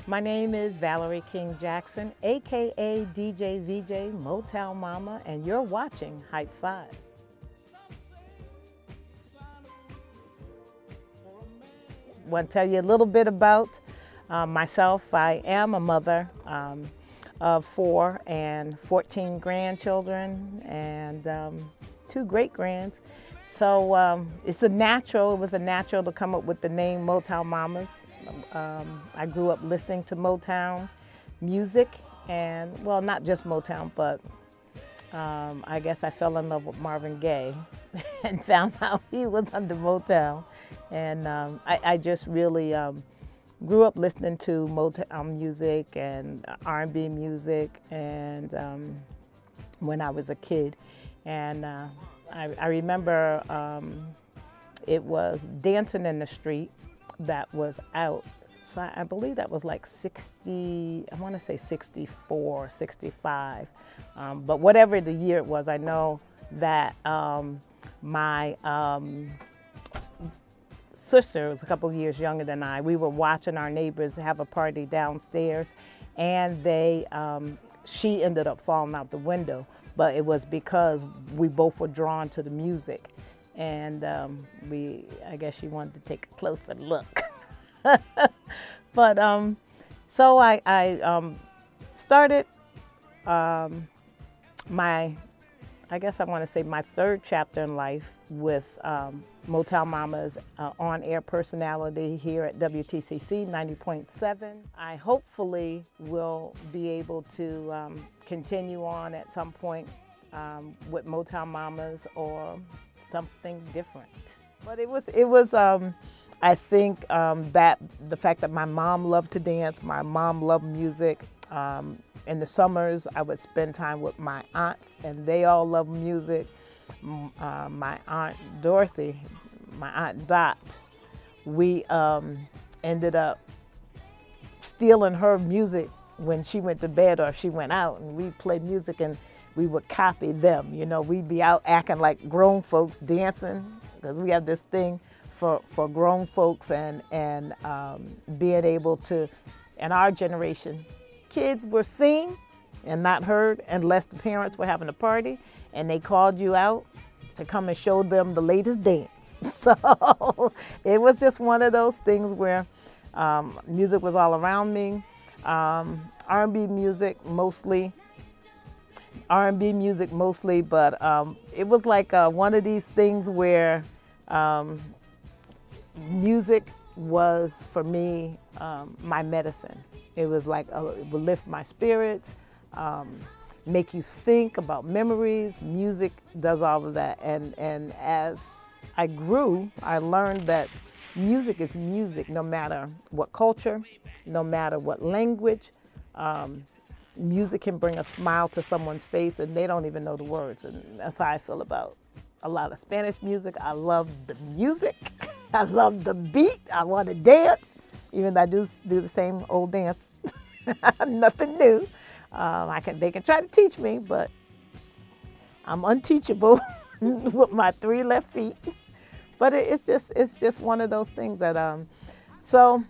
My name is Valerie King Jackson, aka DJ VJ Motown Mama, and you're watching Hype 5. Want to tell you a little bit about myself. I am a mother of 4 and 14 grandchildren and 2 great-grands. So it was a natural to come up with the name Motown Mamas. I grew up listening to Motown music, and well, not just Motown, but I guess I fell in love with Marvin Gaye and found out he was under Motown. And I just really grew up listening to Motown music and R&B music, and when I was a kid. And I remember it was Dancing in the Street that was out. So I believe that was like 60, I want to say 64, 65. But whatever the year it was, I know that my sister was a couple of years younger than I. We were watching our neighbors have a party downstairs, and she ended up falling out the window. But it was because we both were drawn to the music, and I guess she wanted to take a closer look. But so I started I guess I want to say my 3rd chapter in life with MotownMama's on-air personality here at WTCC 90.7. I hopefully will be able to continue on at some point with MotownMamas or something different. But it was I think that the fact that my mom loved to dance, my mom loved music. In the summers, I would spend time with my aunts, and they all loved music. My Aunt Dorothy, my Aunt Dot, we ended up stealing her music when she went to bed or if she went out, and we played music and we would copy them. You know, we'd be out acting like grown folks dancing, because we have this thing for grown folks and being able to, in our generation, kids were seen and not heard unless the parents were having a party and they called you out to come and show them the latest dance. So it was just one of those things where music was all around me. R&B music mostly, but it was like one of these things where music was, for me, my medicine. It was like it would lift my spirits, make you think about memories. Music does all of that. And as I grew, I learned that music is music, no matter what culture, no matter what language. Music can bring a smile to someone's face and they don't even know the words. And that's how I feel about a lot of Spanish music. I love the music. I love the beat. I want to dance. Even though I do the same old dance, nothing new. They can try to teach me, but I'm unteachable with my 3 left feet. But it's just one of those things that so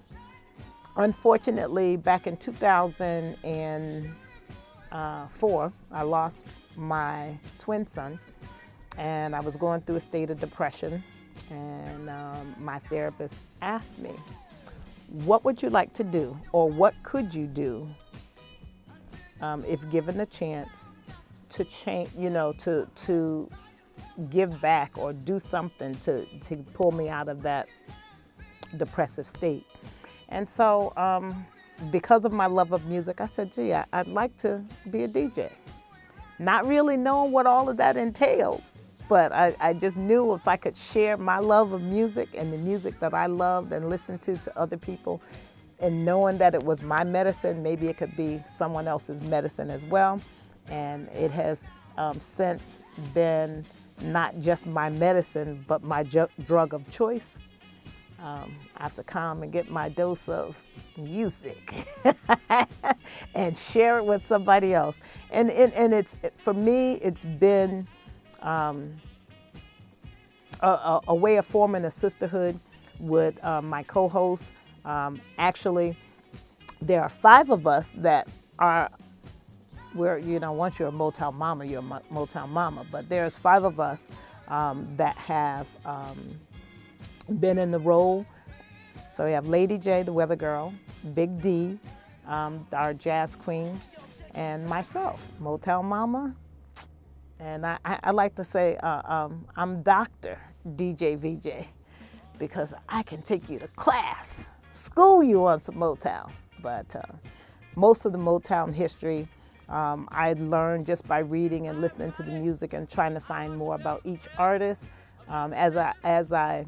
unfortunately back in 2004, I lost my twin son, and I was going through a state of depression, and my therapist asked me, what would you like to do, or what could you do if given the chance to change, to give back or do something to pull me out of that depressive state? And so because of my love of music, I said, gee, I'd like to be a DJ. Not really knowing what all of that entailed, but I just knew if I could share my love of music and the music that I loved and listened to other people, and knowing that it was my medicine, maybe it could be someone else's medicine as well. And it has since been not just my medicine, but my drug of choice. I have to come and get my dose of music and share it with somebody else. And it's, for me, it's been a way of forming a sisterhood with my co-hosts. Actually, there are 5 of us that are, once you're a Motown Mama, you're a Motown Mama. But there's 5 of us that have been in the role. So we have Lady J, the weather girl, Big Dee, our jazz queen, and myself, Motown Mama. And I like to say I'm Dr. DJ VJ, because I can take you to class, school you on some Motown. But most of the Motown history I learned just by reading and listening to the music and trying to find more about each artist. As I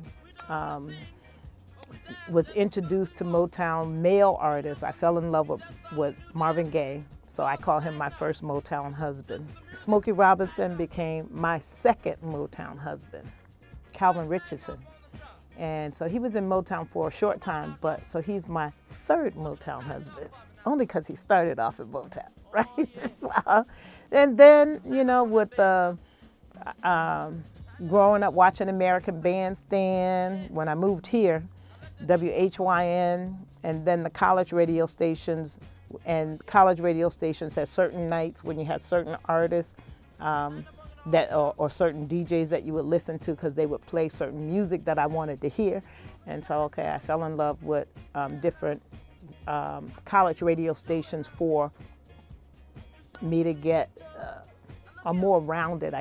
was introduced to Motown male artists, I fell in love with Marvin Gaye, so I call him my first Motown husband. Smokey Robinson became my second Motown husband, Calvin Richardson. And so he was in Motown for a short time, so he's my third Motown husband, only because he started off in Motown, right? And then, with growing up watching American Bandstand, when I moved here, WHYN, and then the college radio stations, and college radio stations had certain nights when you had certain artists or certain DJs that you would listen to because they would play certain music that I wanted to hear. And so, I fell in love with different college radio stations for me to get a more rounded,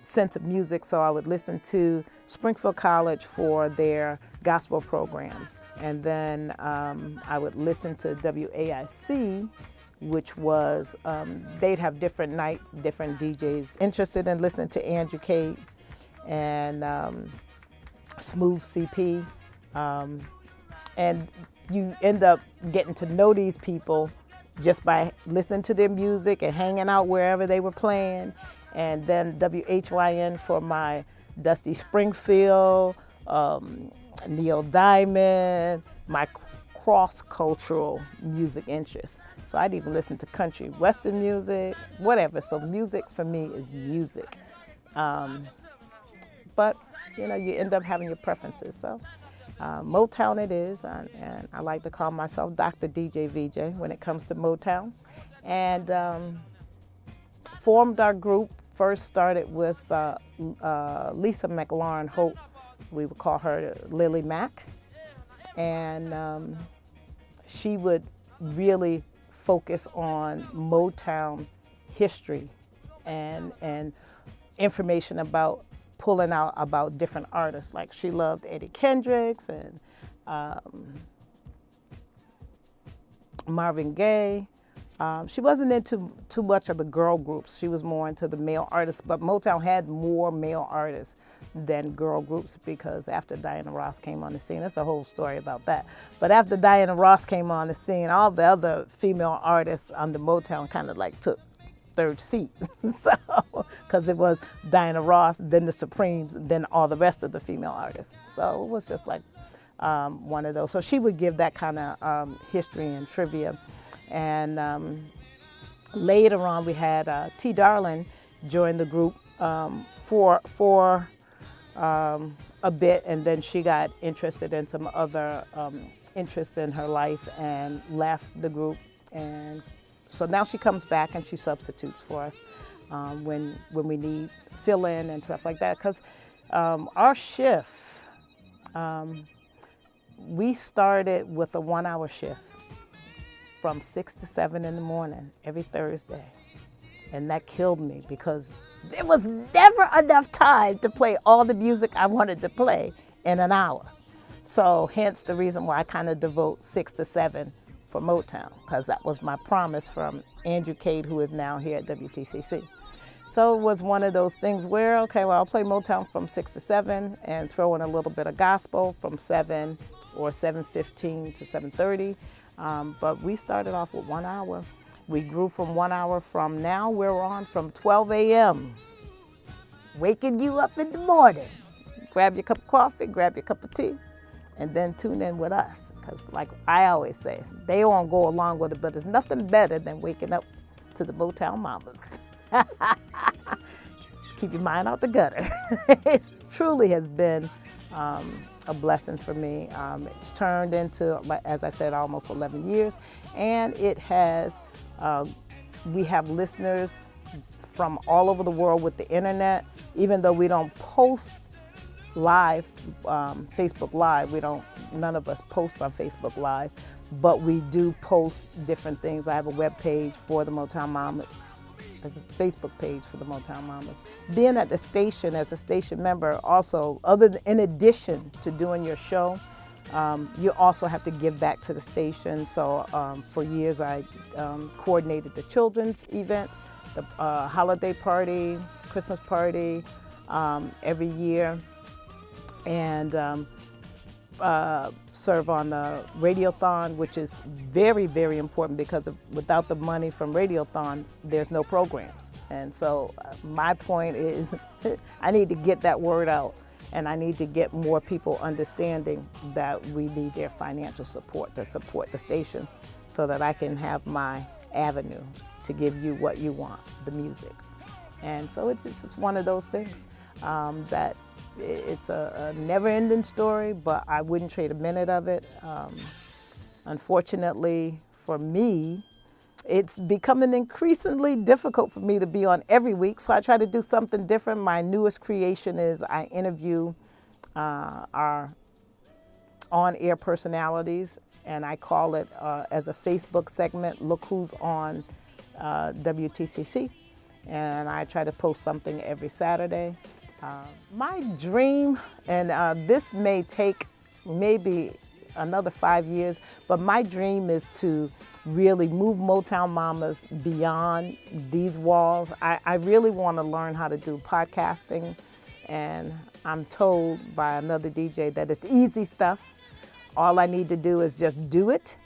sense of music. So I would listen to Springfield College for their gospel programs. And then I would listen to WAIC, which was, they'd have different nights, different DJs. Interested in listening to Andrew Cade and Smooth CP. And you end up getting to know these people just by listening to their music and hanging out wherever they were playing. And then WHYN for my Dusty Springfield, Neil Diamond, my cross-cultural music interests. So I'd even listen to country, Western music, whatever. So music for me is music. But, you end up having your preferences. So Motown it is, and I like to call myself Dr. DJ VJ when it comes to Motown. And formed our group, first started with Lisa McLaurin Hope. We would call her Lily Mac. And she would really focus on Motown history and information about pulling out about different artists. Like she loved Eddie Kendricks and Marvin Gaye. She wasn't into too much of the girl groups. She was more into the male artists, but Motown had more male artists than girl groups because after Diana Ross came on the scene, there's a whole story about that. But after Diana Ross came on the scene, all the other female artists under Motown kind of like took third seat. So, because it was Diana Ross, then the Supremes, then all the rest of the female artists. So it was just like one of those. So she would give that kind of history and trivia. And later on, we had T. Darling join the group for a bit, and then she got interested in some other interests in her life and left the group. And so now she comes back and she substitutes for us when we need fill-in and stuff like that. Because our shift, we started with a 1-hour shift from 6 to 7 in the morning every Thursday. And that killed me because there was never enough time to play all the music I wanted to play in an hour. So hence the reason why I kind of devote 6 to 7 for Motown, because that was my promise from Andrew Cade, who is now here at WTCC. So it was one of those things where, okay, well, I'll play Motown from 6 to 7 and throw in a little bit of gospel from 7 or 7:15 to 7:30. But we started off with 1 hour. We grew from 1 hour from now we're on from 12 a.m. waking you up in the morning. Grab your cup of coffee, grab your cup of tea, and then tune in with us. Because like I always say, they won't go along with it, but there's nothing better than waking up to the Motown Mamas. Keep your mind out the gutter. It truly has been a blessing for me. It's turned into, as I said, almost 11 years, and it has, we have listeners from all over the world with the internet. Even though we don't post live, Facebook Live, none of us post on Facebook Live, but we do post different things. I have a web page for the MowtownMama, as a Facebook page for the MowtownMamas. Being at the station as a station member also, in addition to doing your show, you also have to give back to the station. So for years I coordinated the children's events, the holiday party, Christmas party every year, and serve on the Radiothon, which is very, very important because without the money from Radiothon, there's no programs. And so my point is I need to get that word out, and I need to get more people understanding that we need their financial support to support the station so that I can have my avenue to give you what you want, the music. And so it's just one of those things that it's a never-ending story, but I wouldn't trade a minute of it. Unfortunately for me, it's becoming increasingly difficult for me to be on every week, so I try to do something different. My newest creation is I interview our on-air personalities, and I call it as a Facebook segment, Look Who's On WTCC, and I try to post something every Saturday. My dream, and this may take maybe another 5 years, but my dream is to really move MowtownMamas beyond these walls. I really want to learn how to do podcasting, and I'm told by another DJ that it's easy stuff. All I need to do is just do it,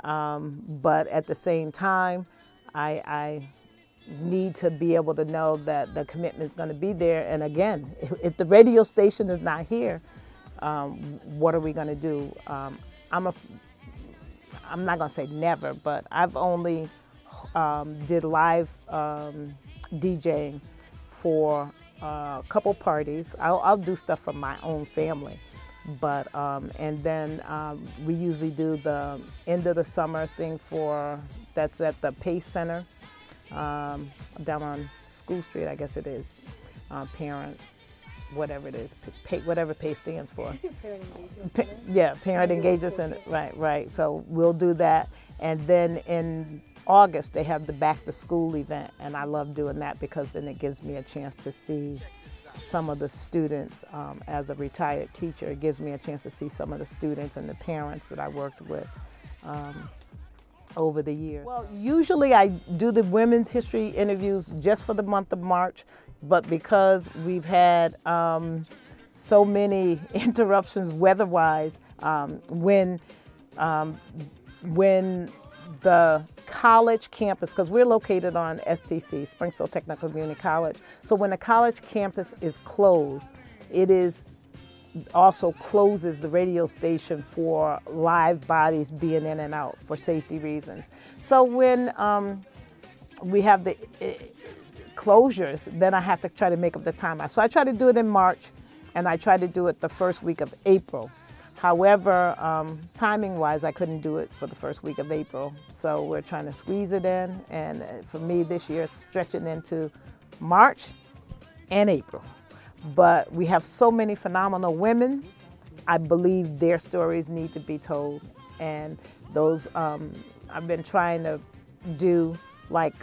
but at the same time, I need to be able to know that the commitment is going to be there. And again, if the radio station is not here, what are we going to do? I'm not going to say never, but I've only did live DJing for a couple parties. I'll do stuff from my own family, but and then we usually do the end of the summer thing that's at the Pace Center. Down on School Street, I guess it is, parent, whatever it is, whatever PACE stands for. Parent Engagement Center? Yeah, Parent Engagement Center, right. So we'll do that. And then in August, they have the Back to School event, and I love doing that because then it gives me a chance to see some of the students. As a retired teacher, it gives me a chance to see some of the students and the parents that I worked with over the years. Well, usually I do the women's history interviews just for the month of March, but because we've had so many interruptions weather-wise, when the college campus, because we're located on STC, Springfield Technical Community College, so when the college campus is closed, it is also closes the radio station for live bodies being in and out for safety reasons. So when we have the closures, then I have to try to make up the time. So I try to do it in March, and I try to do it the first week of April. However, timing-wise, I couldn't do it for the first week of April. So we're trying to squeeze it in, and for me this year, it's stretching into March and April. But we have so many phenomenal women. I believe their stories need to be told. And those, I've been trying to do like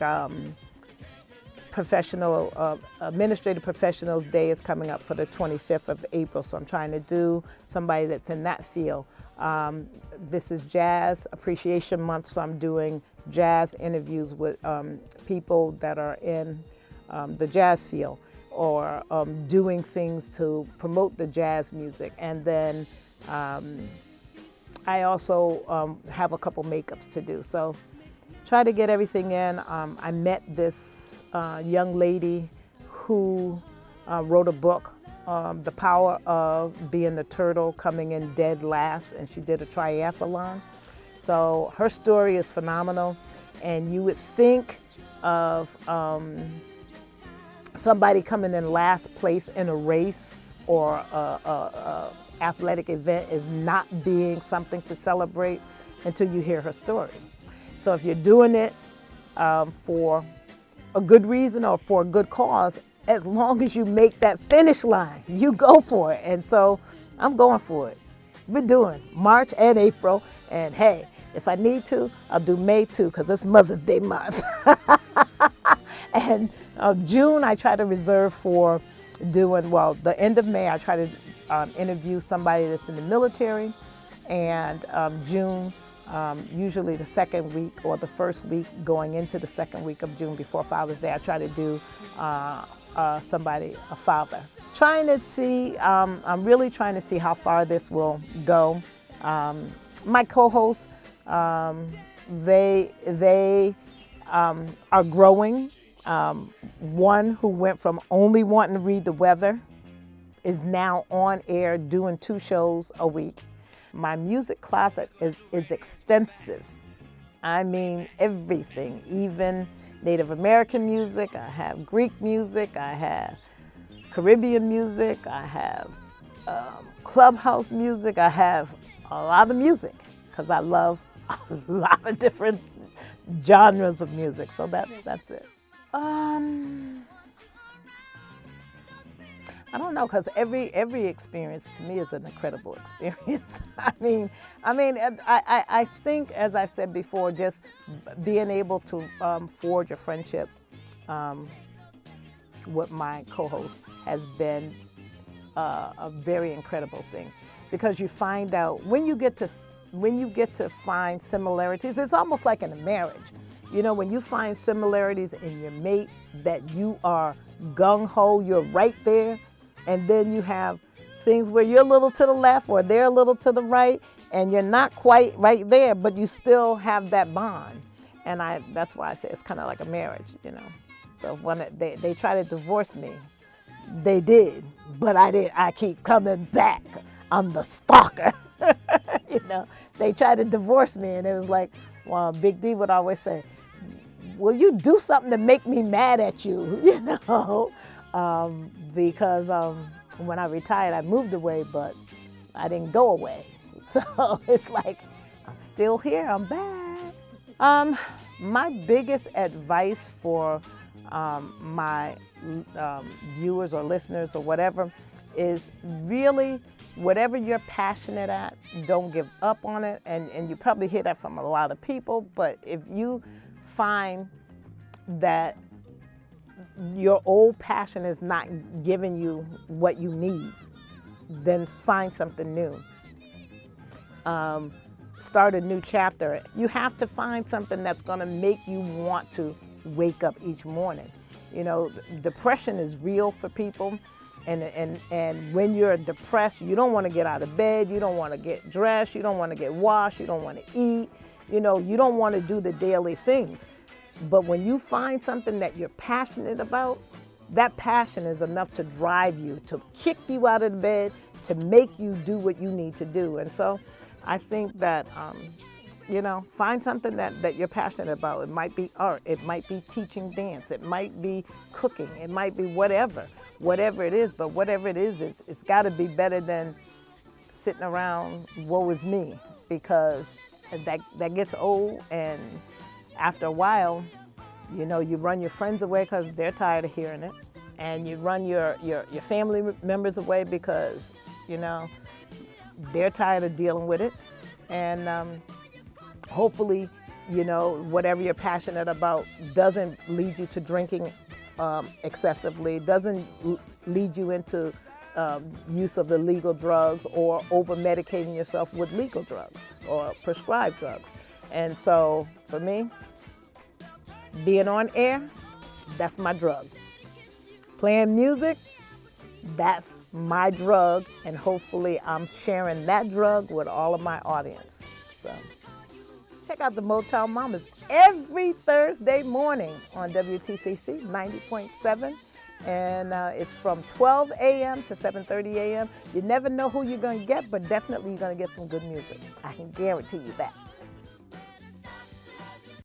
Administrative Professionals Day is coming up for the 25th of April. So I'm trying to do somebody that's in that field. This is Jazz Appreciation Month, so I'm doing jazz interviews with people that are in the jazz field, or doing things to promote the jazz music. And then I also have a couple makeups to do. So try to get everything in. I met this young lady who wrote a book, The Power of Being the Turtle Coming in Dead Last, and she did a triathlon. So her story is phenomenal, and you would think of somebody coming in last place in a race, or athletic event is not being something to celebrate until you hear her story. So if you're doing it for a good reason or for a good cause, as long as you make that finish line, you go for it. And so I'm going for it. We're doing March and April, and hey, if I need to, I'll do May too, because it's Mother's Day month. And June, I try to reserve for doing, well, the end of May, I try to interview somebody that's in the military, and June, usually the second week or the first week going into the second week of June before Father's Day, I try to do somebody, a father. Trying to see, I'm really trying to see how far this will go. My co-hosts, they are growing. One who went from only wanting to read the weather is now on air doing 2 shows a week. My music closet is extensive. I mean everything, even Native American music. I have Greek music, I have Caribbean music, I have clubhouse music, I have a lot of music because I love a lot of different genres of music. So that's it. I don't know, because every experience to me is an incredible experience. I think, as I said before, just being able to forge a friendship with my co-host has been a very incredible thing, because you find out when you get to find similarities. It's almost like in a marriage. You know, when you find similarities in your mate that you are gung-ho, you're right there, and then you have things where you're a little to the left or they're a little to the right, and you're not quite right there, but you still have that bond. And that's why I say it's kind of like a marriage, you know. So when they try to divorce me, they did, but I did. I keep coming back. I'm the stalker. You know, they tried to divorce me, and it was like, well, Big Dee would always say, will you do something to make me mad at you? You know, because when I retired, I moved away, but I didn't go away. So it's like, I'm still here, I'm back. My biggest advice for my viewers or listeners or whatever is really, whatever you're passionate at, don't give up on it. And you probably hear that from a lot of people, but if you find that your old passion is not giving you what you need, then find something new. Start a new chapter. You have to find something that's going to make you want to wake up each morning. You know, depression is real for people. And when you're depressed, you don't want to get out of bed, you don't want to get dressed, you don't want to get washed, you don't want to eat, you know, you don't want to do the daily things. But when you find something that you're passionate about, that passion is enough to drive you, to kick you out of the bed, to make you do what you need to do. And so I think that, you know, find something that you're passionate about. It might be art, it might be teaching dance, it might be cooking, it might be whatever it is, but whatever it is, it's got to be better than sitting around, woe is me, because that gets old, and after a while, you know, you run your friends away because they're tired of hearing it, and you run your family members away because, you know, they're tired of dealing with it, and hopefully, you know, whatever you're passionate about doesn't lead you to drinking excessively, doesn't lead you into use of illegal drugs or over-medicating yourself with legal drugs or prescribed drugs. And so for me, being on air, that's my drug. Playing music, that's my drug, and hopefully I'm sharing that drug with all of my audience. So check out the Motown Mamas every Thursday morning on WTCC 90.7. And it's from 12 a.m. to 7:30 a.m. You never know who you're going to get, but definitely you're going to get some good music. I can guarantee you that.